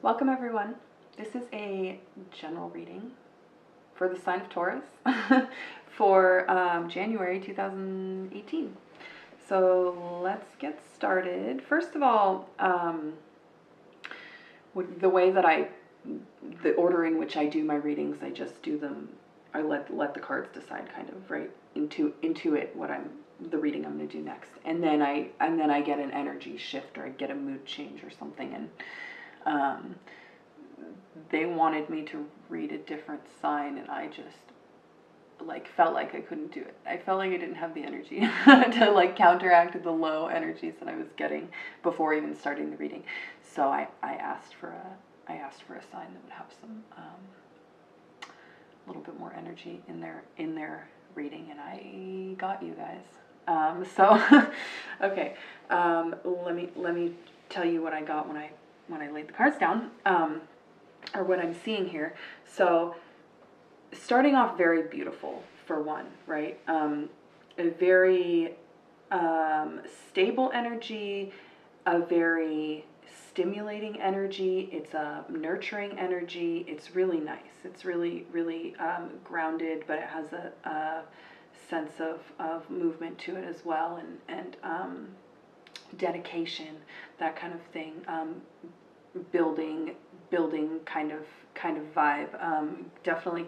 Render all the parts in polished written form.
Welcome everyone. This is a general reading for the sign of Taurus for January 2018. So let's get started. First of all, the way that the order in which I do my readings, I just do them. I let the cards decide, kind of, right? Intuit what the reading I'm going to do next, and then I get an energy shift, or I get a mood change or something, and they wanted me to read a different sign, and I just felt like I couldn't do it. I felt like I didn't have the energy to counteract the low energies that I was getting before even starting the reading. So I asked for a sign that would have some a little bit more energy in their reading, and I got you guys. Okay. Let me tell you what I got when I laid the cards down, or what I'm seeing here. So, starting off very beautiful for one, right? A very stable energy, a very stimulating energy. It's a nurturing energy. It's really nice. It's really, really grounded, but it has a sense of movement to it as well, and dedication, that kind of thing. Building kind of vibe. Definitely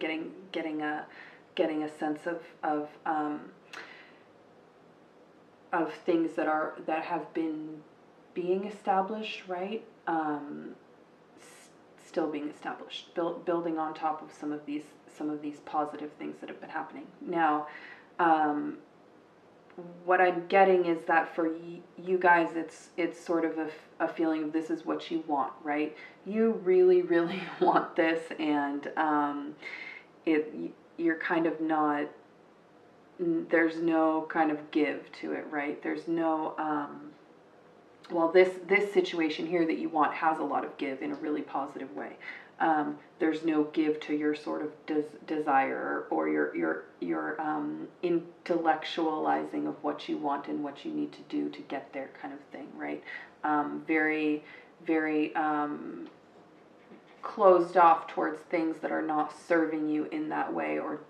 getting a sense of things that have been being established, right? Still being established, building on top of some of these positive things that have been happening. Now, what I'm getting is that for you guys, it's sort of a feeling of this is what you want, right? You really, really want this, and you're kind of not. There's no kind of give to it, right? There's no. Well, this situation here that you want has a lot of give in a really positive way. There's no give to your sort of desire, or your intellectualizing of what you want and what you need to do to get there, kind of thing, right? Very, very closed off towards things that are not serving you in that way, or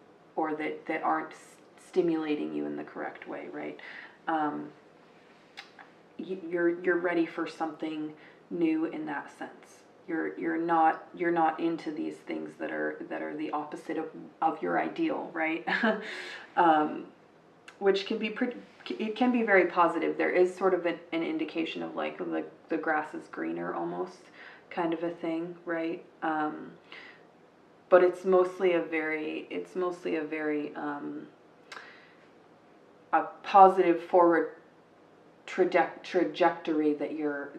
that aren't stimulating you in the correct way, right? You're ready for something new in that sense. You're not into these things that are the opposite of your ideal, right? Which can be it can be very positive. There is sort of an indication of the grass is greener, almost, kind of a thing, right? But it's mostly a very a positive forward trajectory that you're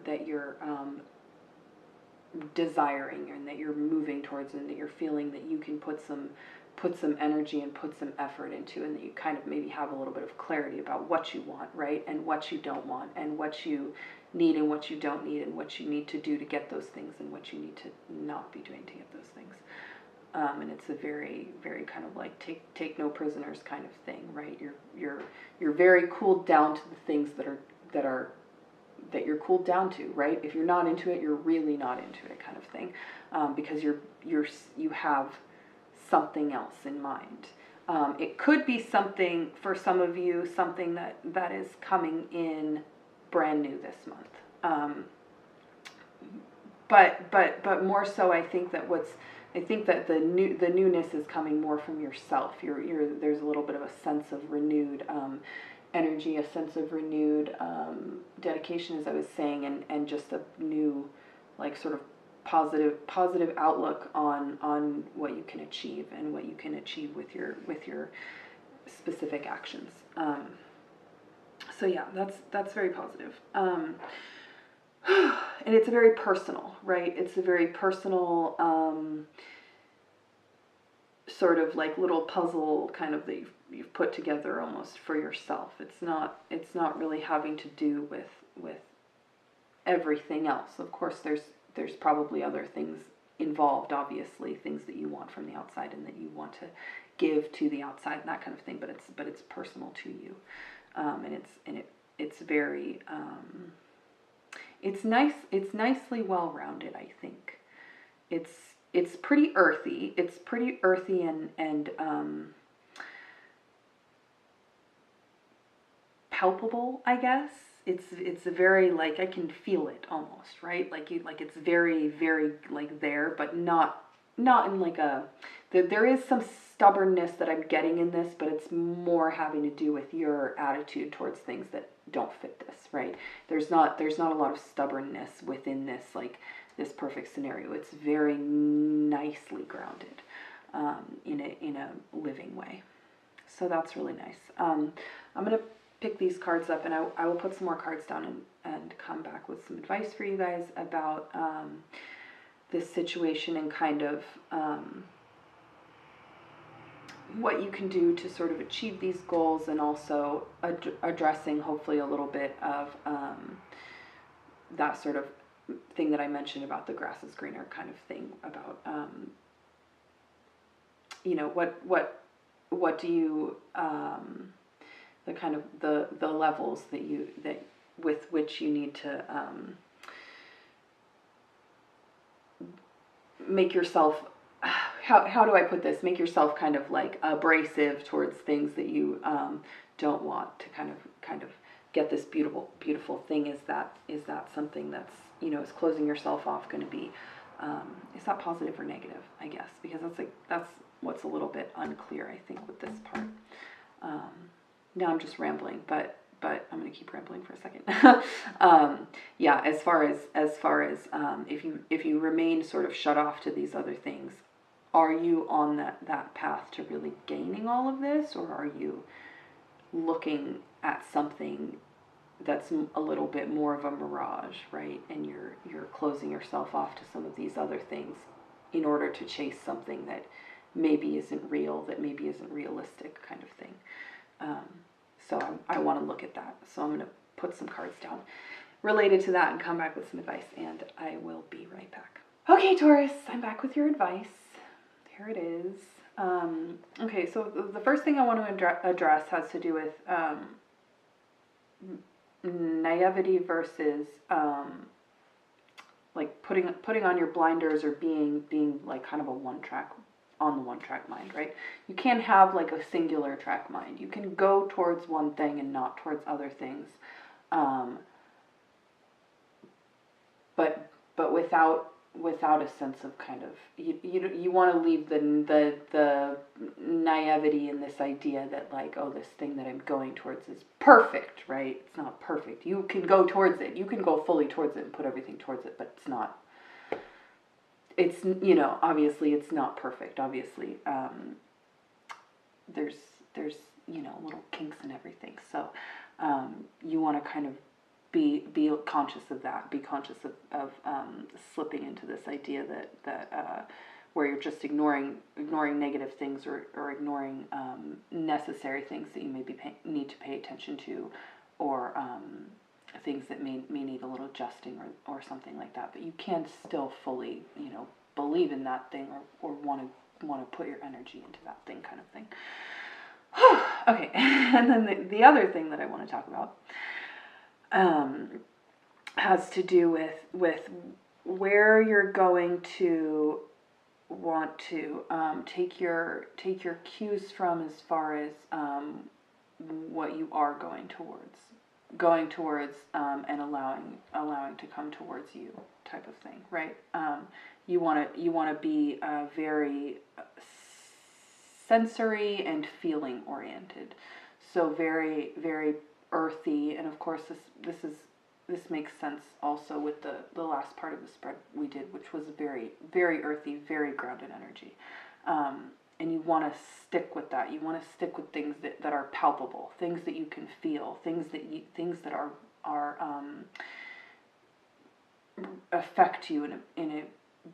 desiring, and that you're moving towards, and that you're feeling that you can put some energy and put some effort into, and that you kind of maybe have a little bit of clarity about what you want, right? And what you don't want, and what you need and what you don't need, and what you need to do to get those things, and what you need to not be doing to get those things. And it's a very, very kind of take no prisoners kind of thing, right? You're very cooled down to the things that you're cooled down to, right? If you're not into it, you're really not into it, kind of thing, because you have something else in mind. It could be something for some of you, something that is coming in brand new this month. But more so, I think that the newness is coming more from yourself. There's a little bit of a sense of renewed energy, a sense of renewed dedication, as I was saying, and just a new, sort of positive outlook on what you can achieve, and what you can achieve with your specific actions. So yeah, that's very positive. And it's very personal, right? It's a very personal sort of little puzzle kind of that you've put together almost for yourself. It's not really having to do with everything else. Of course, there's probably other things involved, obviously, things that you want from the outside and that you want to give to the outside, and that kind of thing. But it's personal to you, and it's very it's nice. It's nicely well rounded, I think. it's pretty earthy. It's pretty earthy and palpable, I guess. It's a very, like, I can feel it almost, right? Like it's very, very, like, there, but not in like a, there is some stubbornness that I'm getting in this, but it's more having to do with your attitude towards things that don't fit this, right? There's not a lot of stubbornness within this, like, this perfect scenario. It's very nicely grounded, in a living way. So that's really nice. I'm gonna pick these cards up, and I will put some more cards down and come back with some advice for you guys about this situation, and kind of what you can do to sort of achieve these goals, and also addressing hopefully a little bit of that sort of thing that I mentioned about the grass is greener kind of thing, about what do you the kind of the levels that with which you need to make yourself, how do I put this, make yourself kind of like abrasive towards things that you don't want, to kind of get this beautiful thing. Is that something that's, is closing yourself off going to be, is that positive or negative, I guess, because that's what's a little bit unclear, I think, with this part. Now I'm just rambling, but I'm going to keep rambling for a second. Yeah, as far as if you remain sort of shut off to these other things, are you on that path to really gaining all of this, or are you looking at something that's a little bit more of a mirage, right? And you're closing yourself off to some of these other things in order to chase something that maybe isn't real, that maybe isn't realistic, kind of thing. So I want to look at that. So I'm going to put some cards down related to that and come back with some advice, and I will be right back. Okay, Taurus, I'm back with your advice. Here it is. Okay, so the first thing I want to address has to do with naivety versus like putting on your blinders, or being like kind of on the one track mind, right? You can't have like a singular track mind. You can go towards one thing and not towards other things, but without a sense of kind of, you want to leave the naivety in this idea that, like, oh, this thing that I'm going towards is perfect, right? It's not perfect. You can go towards it. You can go fully towards it and put everything towards it, but it's not. It's, obviously it's not perfect. Obviously, there's little kinks and everything. So you want to kind of be conscious of that. Be conscious of slipping into this idea that where you're just ignoring negative things, or ignoring necessary things that you maybe need to pay attention to, or things that may need a little adjusting, or something like that. But you can still fully, believe in that thing, or want to put your energy into that thing, kind of thing. Okay, and then the other thing that I want to talk about has to do with where you're going to want to take your cues from, as far as what you are going towards, and allowing to come towards you, type of thing, right? You want to be very sensory and feeling oriented, so very, very earthy. And of course this makes sense also with the last part of the spread we did, which was very, very earthy, very grounded energy. And you want to stick with that. You want to stick with things that are palpable, things that you can feel, things that are affect you in a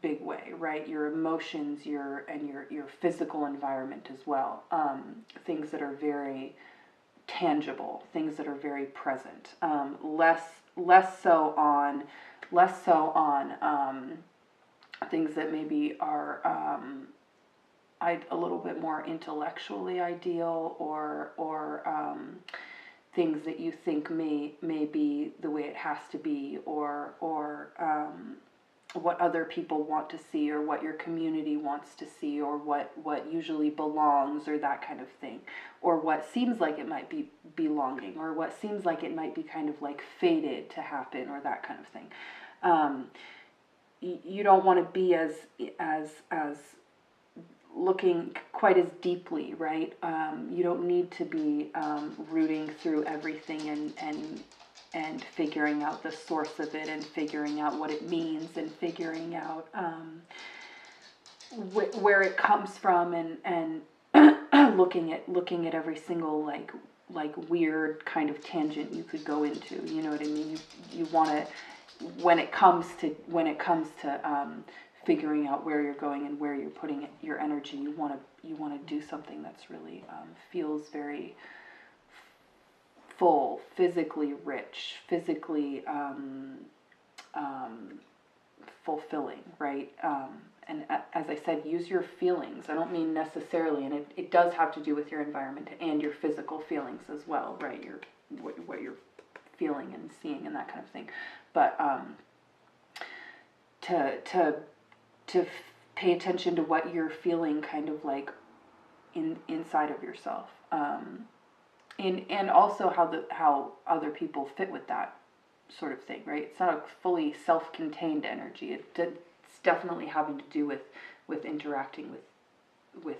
big way, right? Your emotions, your physical environment as well. Things that are very tangible, things that are very present. Less so on things that maybe are a little bit more intellectually ideal, or things that you think may be the way it has to be, or what other people want to see, or what your community wants to see, or what usually belongs, or that kind of thing, or what seems like it might be belonging, or what seems like it might be kind of like fated to happen, or that kind of thing. You don't want to be as looking quite as deeply, right? You don't need to be rooting through everything and figuring out the source of it, and figuring out what it means, and figuring out where it comes from, and looking at every single like weird kind of tangent you could go into. You know what I mean? You want to, when it comes to figuring out where you're going and where you're putting your energy, you want to do something that's really feels very full, physically rich, physically fulfilling, right? And as I said, use your feelings. I don't mean necessarily, and it does have to do with your environment and your physical feelings as well, right? What you're feeling and seeing and that kind of thing. But to pay attention to what you're feeling, kind of like inside of yourself, and also how other people fit with that sort of thing, right? It's not a fully self-contained energy. It's definitely having to do with interacting with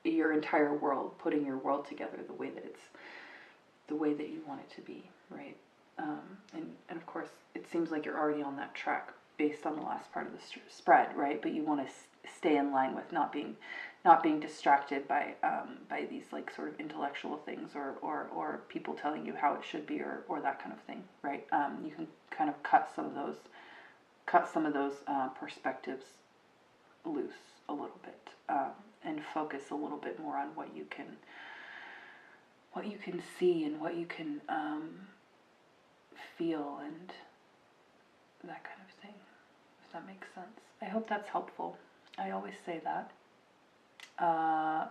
your entire world, putting your world together the way that you want it to be, right? And of course, it seems like you're already on that track based on the last part of the spread, right? But you want to stay in line with not being distracted by these like sort of intellectual things, or people telling you how it should be, or that kind of thing, right? You can kind of cut some of those perspectives loose a little bit, and focus a little bit more on what you can see, and what you can feel, and that kind of thing, if that makes sense. I hope that's helpful. I always say that,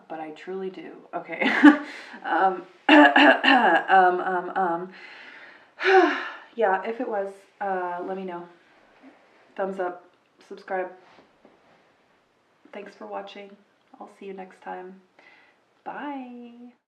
but I truly do. Okay. Yeah, if it was, let me know. Thumbs up, subscribe. Thanks for watching. I'll see you next time. Bye.